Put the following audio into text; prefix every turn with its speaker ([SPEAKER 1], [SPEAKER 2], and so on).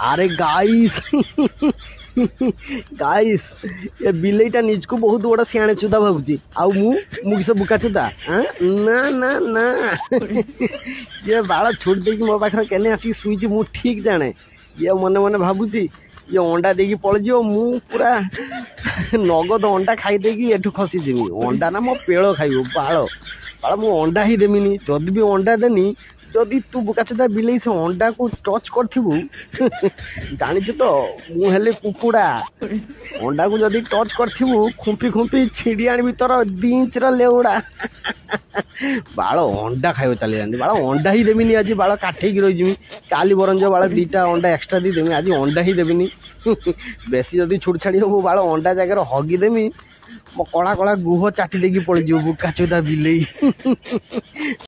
[SPEAKER 1] अरे guys guys ये बिलेईटा निजको बहुत बड़ा सियाणे चुदा भावुची आउ मु किस बुका चुदा ना ना ना ये बाड़ा छोड़ देकी मो पाखर केने आसी सुईची मु ठीक जाने ये मने मने भावुची ये अंडा देकी पड़ जियो मु पूरा नगद अंडा खाई देकी एठु खसी जिमी अंडा ना मो पेड़ खाइबो बाळ बाळ मु अंडा ही देमिनी जदि भी अंडा देनी जदि तू बुकाचुदा बिलेई से अंडा को टच करथिबु जानिछु तो मु हेले कुकुड़ा अंडा को जदि टच करथिबु खुंपी खुंपी छिड़ी आनी भीतर 2 इंच रा लेउडा बाळ अंडा खाइबो चली जानी बाळ अंडा ही देमिनी आज बाळ काठे की रही जिमी काली बरंज बाळ 2टा अंडा एक्स्ट्रा दी देमी आज अंडा ही देबिनी बेसी जदि छुड़ छाड़ी हो बाळ अंडा जगह हगी देमी मो कड़ा कड़ा गुह चाटी देकी पड़ जियो बुकाचुदा बिलेई